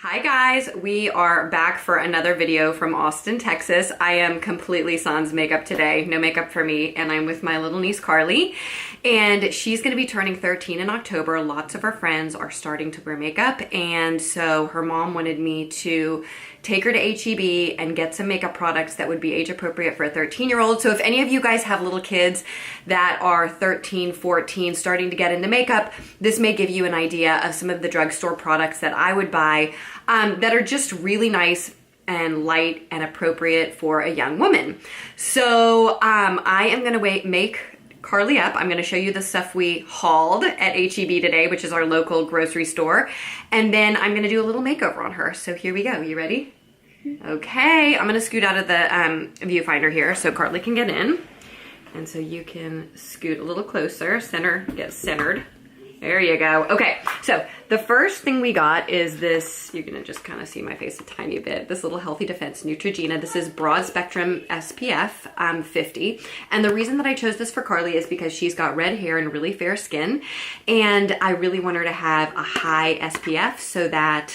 Hi guys, we are back for another video from Austin, Texas. I am completely sans makeup today, no makeup for me, and I'm with my little niece Carly, and she's gonna be turning 13 in October. Lots of her friends are starting to wear makeup, and so her mom wanted me to take her to H-E-B and get some makeup products that would be age appropriate for a 13-year-old. So if any of you guys have little kids that are 13, 14, starting to get into makeup, this may give you an idea of some of the drugstore products that I would buy that are just really nice and light and appropriate for a young woman. So I am gonna make Carly up. I'm gonna show you the stuff we hauled at H-E-B today, which is our local grocery store. And then I'm gonna do a little makeover on her. So here we go, you ready? Okay, I'm gonna scoot out of the viewfinder here so Carly can get in. And so you can scoot a little closer, get centered. There you go. Okay, so the first thing we got is this, you're gonna just kind of see my face a tiny bit, this little Healthy Defense Neutrogena. This is broad spectrum SPF 50. And the reason that I chose this for Carly is because she's got red hair and really fair skin. And I really want her to have a high SPF so that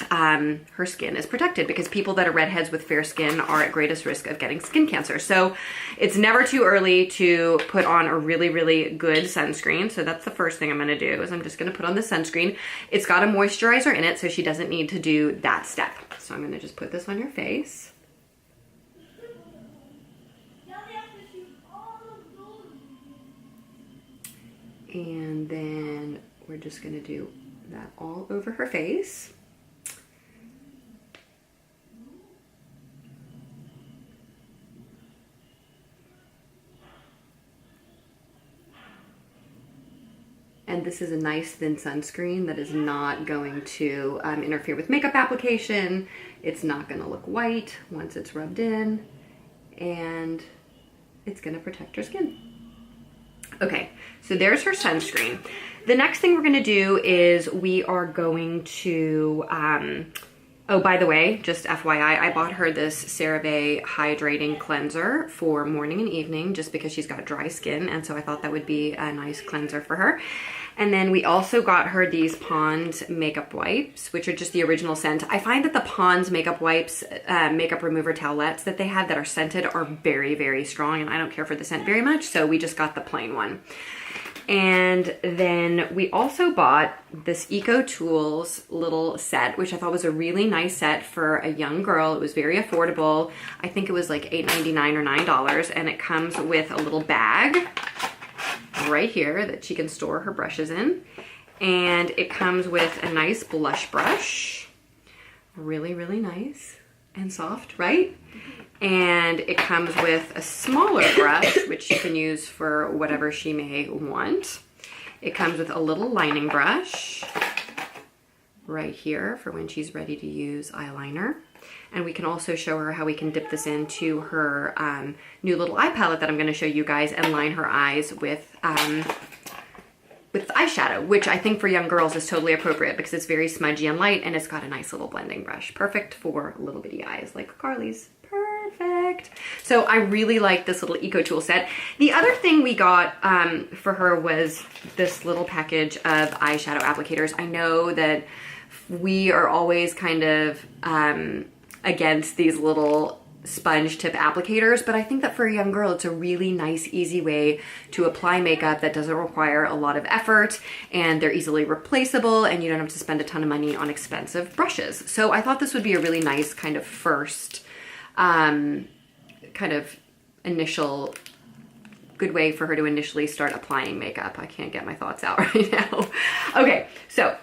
her skin is protected, because people that are redheads with fair skin are at greatest risk of getting skin cancer. So it's never too early to put on a really, really good sunscreen. So that's the first thing I'm gonna do, is I'm just gonna put on the sunscreen. It's got a moisturizer in it, so she doesn't need to do that step. So I'm gonna just put this on your face. And then we're just gonna do that all over her face. And this is a nice thin sunscreen that is not going to interfere with makeup application. It's not gonna look white once it's rubbed in, and it's gonna protect her skin. Okay, so there's her sunscreen. The next thing we're gonna do is we are going to, oh, by the way, just FYI, I bought her this CeraVe Hydrating Cleanser for morning and evening just because she's got dry skin, and so I thought that would be a nice cleanser for her. And then we also got her these Pond's makeup wipes, which are just the original scent. I find that the Pond's makeup wipes, makeup remover towelettes that they have that are scented are very, very strong, and I don't care for the scent very much, so we just got the plain one. And then we also bought this Eco Tools little set, which I thought was a really nice set for a young girl. It was very affordable. I think it was like $8.99 or $9, and it comes with a little bag right here that she can store her brushes in. And it comes with a nice blush brush. Really, really nice and soft, right? And it comes with a smaller brush, which she can use for whatever she may want. It comes with a little lining brush right here for when she's ready to use eyeliner. And we can also show her how we can dip this into her new little eye palette that I'm gonna show you guys, and line her eyes with eyeshadow, which I think for young girls is totally appropriate because it's very smudgy and light, and it's got a nice little blending brush. Perfect for little bitty eyes like Carly's. Perfect. So I really like this little Eco Tool set. The other thing we got for her was this little package of eyeshadow applicators. I know that we are always kind of against these little sponge tip applicators, but I think that for a young girl, it's a really nice, easy way to apply makeup that doesn't require a lot of effort, and they're easily replaceable, and you don't have to spend a ton of money on expensive brushes. So I thought this would be a really nice kind of first, kind of initial good way for her to initially start applying makeup. I can't get my thoughts out right now. Okay, so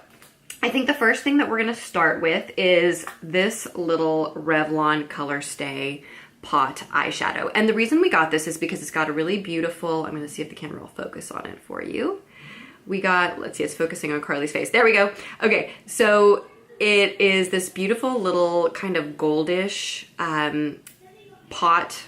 I think the first thing that we're gonna start with is this little Revlon Colorstay pot eyeshadow. And the reason we got this is because it's got a really beautiful, I'm gonna see if the camera will focus on it for you. We got, let's see, it's focusing on Carly's face. There we go. Okay, so it is this beautiful little kind of goldish pot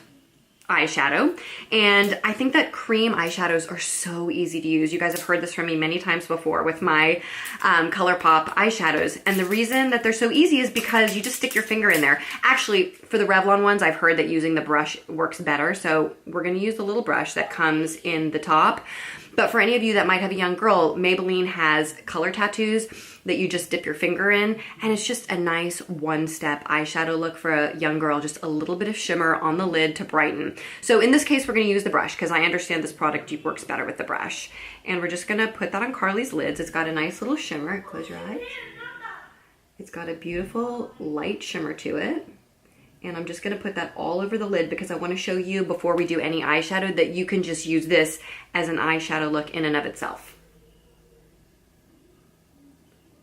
eyeshadow, and I think that cream eyeshadows are so easy to use. You guys have heard this from me many times before with my ColourPop eyeshadows, and the reason that they're so easy is because you just stick your finger in there. Actually, for the Revlon ones, I've heard that using the brush works better, so we're gonna use the little brush that comes in the top. But for any of you that might have a young girl, Maybelline has color tattoos, that you just dip your finger in, and it's just a nice one-step eyeshadow look for a young girl, just a little bit of shimmer on the lid to brighten. So in this case, we're gonna use the brush because I understand this product works better with the brush. And we're just gonna put that on Carly's lids. It's got a nice little shimmer. Close your eyes. It's got a beautiful light shimmer to it. And I'm just gonna put that all over the lid because I wanna show you before we do any eyeshadow that you can just use this as an eyeshadow look in and of itself.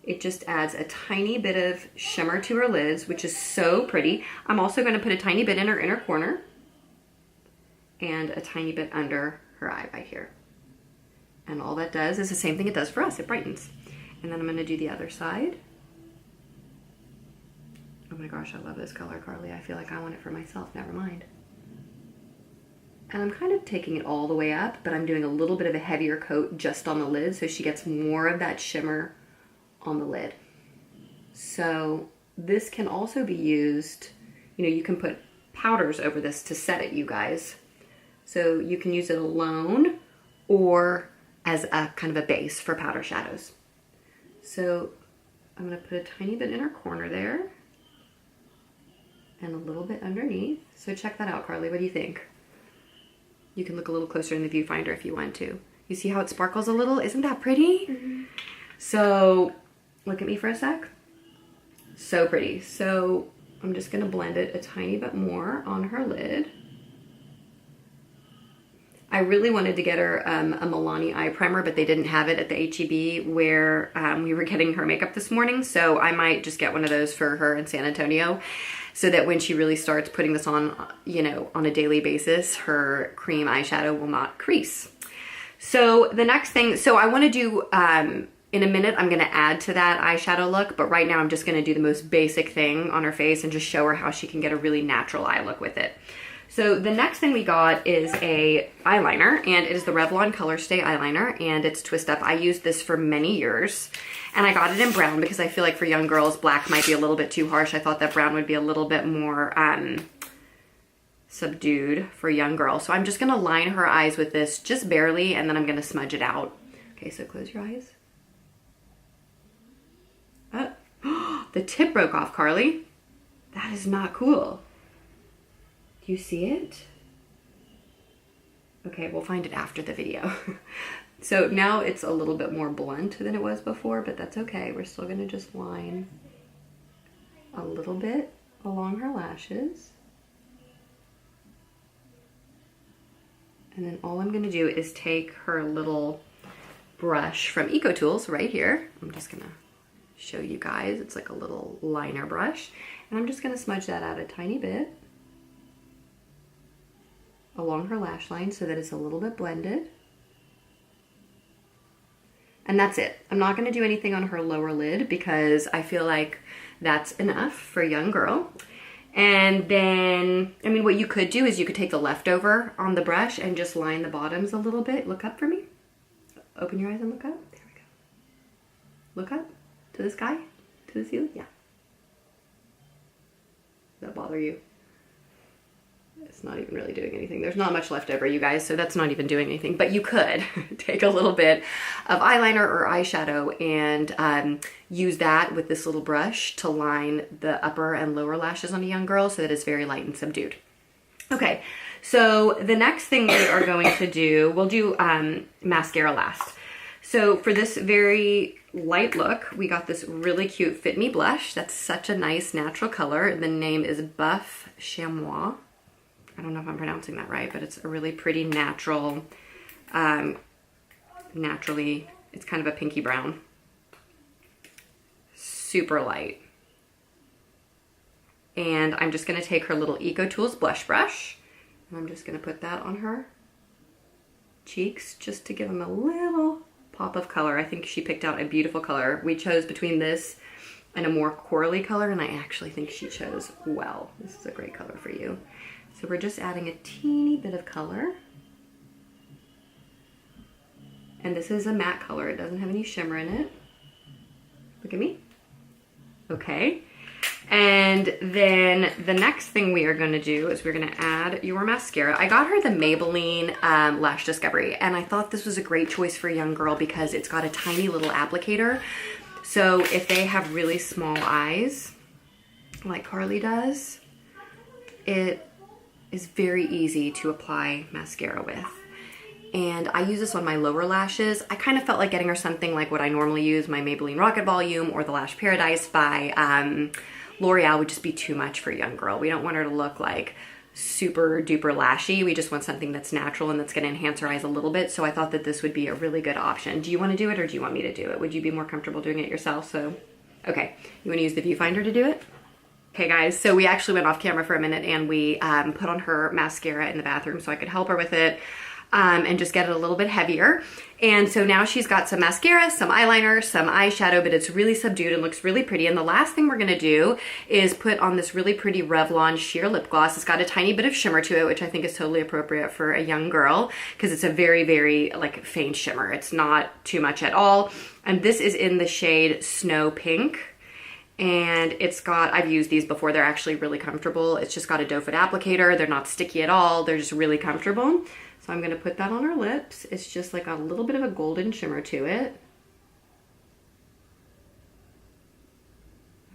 It just adds a tiny bit of shimmer to her lids, which is so pretty. I'm also gonna put a tiny bit in her inner corner and a tiny bit under her eye right here. And all that does is the same thing it does for us, it brightens. And then I'm gonna do the other side. Oh my gosh, I love this color, Carly. I feel like I want it for myself, never mind. And I'm kind of taking it all the way up, but I'm doing a little bit of a heavier coat just on the lid so she gets more of that shimmer on the lid. So this can also be used, you know, you can put powders over this to set it, you guys. So you can use it alone or as a kind of a base for powder shadows. So I'm gonna put a tiny bit in her corner there and a little bit underneath. So check that out, Carly, what do you think? You can look a little closer in the viewfinder if you want to. You see how it sparkles a little? Isn't that pretty? Mm-hmm. So look at me for a sec. So pretty. So I'm just gonna blend it a tiny bit more on her lid. I really wanted to get her a Milani eye primer, but they didn't have it at the H-E-B where we were getting her makeup this morning. So I might just get one of those for her in San Antonio so that when she really starts putting this on, you know, on a daily basis, her cream eyeshadow will not crease. So the next thing, so I want to do, in a minute, I'm going to add to that eyeshadow look, but right now I'm just going to do the most basic thing on her face and just show her how she can get a really natural eye look with it. So the next thing we got is a eyeliner, and it is the Revlon Colorstay eyeliner, and it's twist up. I used this for many years, and I got it in brown because I feel like for young girls, black might be a little bit too harsh. I thought that brown would be a little bit more subdued for a young girl. So I'm just gonna line her eyes with this just barely, and then I'm gonna smudge it out. Okay, so close your eyes. The tip broke off, Carly. That is not cool. Do you see it? Okay, we'll find it after the video. So now it's a little bit more blunt than it was before, but that's okay. We're still gonna just line a little bit along her lashes. And then all I'm gonna do is take her little brush from EcoTools right here. I'm just gonna show you guys. It's like a little liner brush. And I'm just gonna smudge that out a tiny bit along her lash line so that it's a little bit blended. And that's it. I'm not gonna do anything on her lower lid because I feel like that's enough for a young girl. And then, I mean, what you could do is you could take the leftover on the brush and just line the bottoms a little bit. Look up for me. Open your eyes and look up. There we go. Look up to the sky, to the ceiling. Yeah. Does that bother you? It's not even really doing anything. There's not much left over, you guys, so that's not even doing anything. But you could take a little bit of eyeliner or eyeshadow and use that with this little brush to line the upper and lower lashes on a young girl so that it's very light and subdued. Okay, so the next thing we are going to do, we'll do mascara last. So for this very light look, we got this really cute Fit Me blush. That's such a nice natural color. The name is Buff Chamois. I don't know if I'm pronouncing that right, but it's a really pretty natural, naturally, it's kind of a pinky brown. Super light. And I'm just gonna take her little EcoTools blush brush, and I'm just gonna put that on her cheeks just to give them a little pop of color. I think she picked out a beautiful color. We chose between this and a more corally color, and I actually think she chose well. This is a great color for you. So we're just adding a teeny bit of color. And this is a matte color. It doesn't have any shimmer in it. Look at me. Okay. And then the next thing we are gonna do is we're gonna add your mascara. I got her the Maybelline Lash Discovery, and I thought this was a great choice for a young girl because it's got a tiny little applicator. So if they have really small eyes, like Carly does, it is very easy to apply mascara with. And I use this on my lower lashes. I kind of felt like getting her something like what I normally use, my Maybelline Rocket Volume or the Lash Paradise by L'Oreal would just be too much for a young girl. We don't want her to look like super duper lashy. We just want something that's natural and that's gonna enhance her eyes a little bit. So I thought that this would be a really good option. Do you wanna do it or do you want me to do it? Would you be more comfortable doing it yourself? So, okay, you wanna use the viewfinder to do it? Okay guys, so we actually went off camera for a minute and we put on her mascara in the bathroom so I could help her with it. And just get it a little bit heavier. And so now she's got some mascara, some eyeliner, some eyeshadow, but it's really subdued and looks really pretty. And the last thing we're gonna do is put on this really pretty Revlon sheer lip gloss. It's got a tiny bit of shimmer to it, which I think is totally appropriate for a young girl because it's a very, very like faint shimmer. It's not too much at all. And this is in the shade Snow Pink. And it's got, I've used these before, they're actually really comfortable. It's just got a doe foot applicator. They're not sticky at all. They're just really comfortable. So I'm gonna put that on her lips. It's just like a little bit of a golden shimmer to it.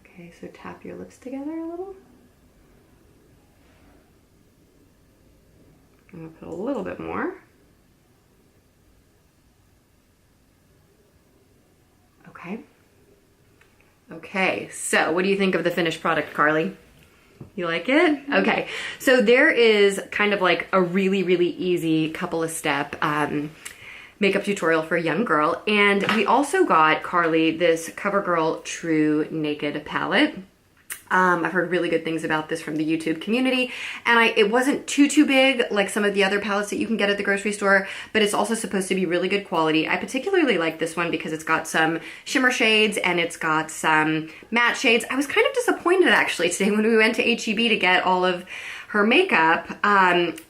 Okay, so tap your lips together a little. I'm gonna put a little bit more. Okay. Okay, so what do you think of the finished product, Carly? You like it? Okay, so there is kind of like a really, really easy couple of step makeup tutorial for a young girl. And we also got Carly this Covergirl True Naked palette. I've heard really good things about this from the YouTube community, and it wasn't too big like some of the other palettes that you can get at the grocery store, but it's also supposed to be really good quality. I particularly like this one because it's got some shimmer shades and it's got some matte shades. I was kind of disappointed actually today when we went to H-E-B to get all of her makeup,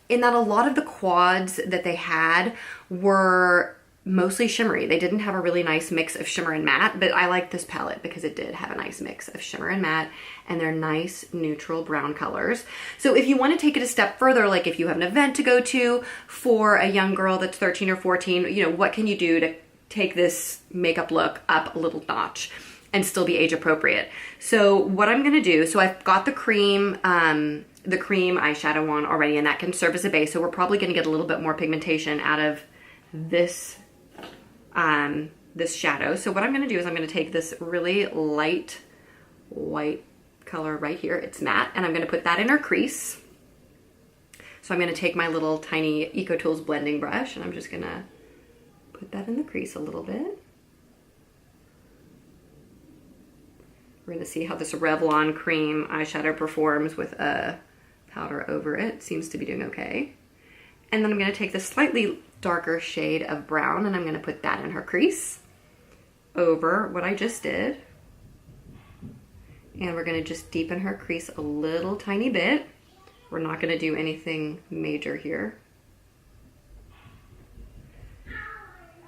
in that a lot of the quads that they had were mostly shimmery. They didn't have a really nice mix of shimmer and matte, but I like this palette because it did have a nice mix of shimmer and matte, and they're nice neutral brown colors. So if you want to take it a step further, like if you have an event to go to for a young girl that's 13 or 14, you know, what can you do to take this makeup look up a little notch and still be age appropriate? So what I'm gonna do, so I've got the cream eyeshadow on already, and that can serve as a base. So we're probably gonna get a little bit more pigmentation out of this this shadow. So what I'm gonna do is I'm gonna take this really light white color right here, it's matte, and I'm gonna put that in her crease. So I'm gonna take my little tiny EcoTools blending brush and I'm just gonna put that in the crease a little bit. We're gonna see how this Revlon cream eyeshadow performs with a powder over it. Seems to be doing okay. And then I'm gonna take this slightly darker shade of brown and I'm gonna put that in her crease over what I just did. And we're gonna just deepen her crease a little tiny bit. We're not gonna do anything major here.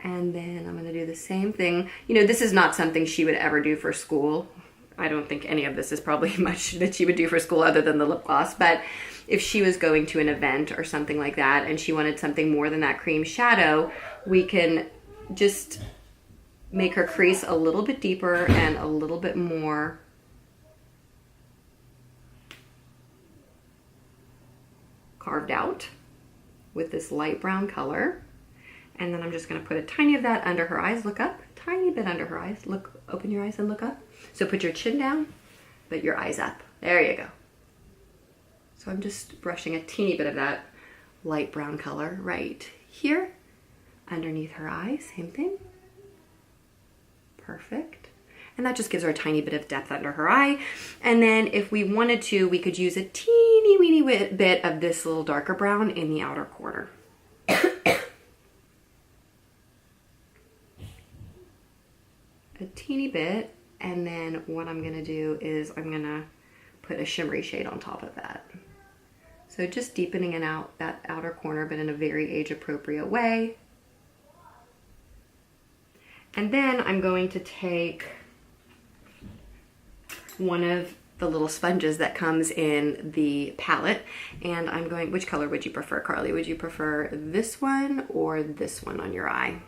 And then I'm gonna do the same thing. You know, this is not something she would ever do for school. I don't think any of this is probably much that she would do for school other than the lip gloss, but if she was going to an event or something like that and she wanted something more than that cream shadow, we can just make her crease a little bit deeper and a little bit more carved out with this light brown color. And then I'm just gonna put a tiny of that under her eyes. Look up, tiny bit under her eyes. Look, open your eyes and look up. So put your chin down, but your eyes up. There you go. So I'm just brushing a teeny bit of that light brown color right here underneath her eyes, same thing. Perfect. And that just gives her a tiny bit of depth under her eye. And then if we wanted to, we could use a teeny weeny bit of this little darker brown in the outer corner. A teeny bit. And then what I'm gonna do is I'm gonna put a shimmery shade on top of that. So just deepening it out that outer corner, but in a very age appropriate way. And then I'm going to take one of the little sponges that comes in the palette, and I'm going, which color would you prefer, Carly? Would you prefer this one or this one on your eye?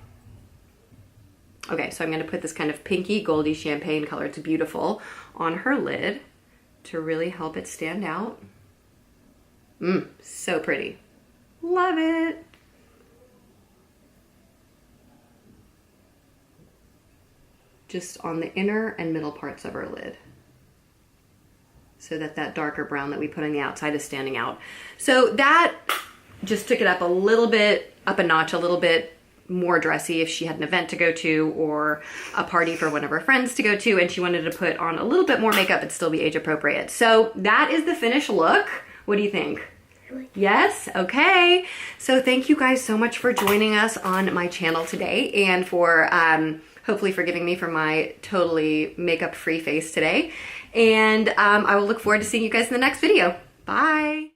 Okay, so I'm gonna put this kind of pinky goldy champagne color, it's beautiful, on her lid to really help it stand out. So pretty. Love it. Just on the inner and middle parts of her lid, so that that darker brown that we put on the outside is standing out. So that just took it up a little bit, up a notch, a little bit more dressy if she had an event to go to or a party for one of her friends to go to and she wanted to put on a little bit more makeup but still be age appropriate. So that is the finished look. What do you think? Yes? Okay. So thank you guys so much for joining us on my channel today and for hopefully forgiving me for my totally makeup free face today. And I will look forward to seeing you guys in the next video. Bye.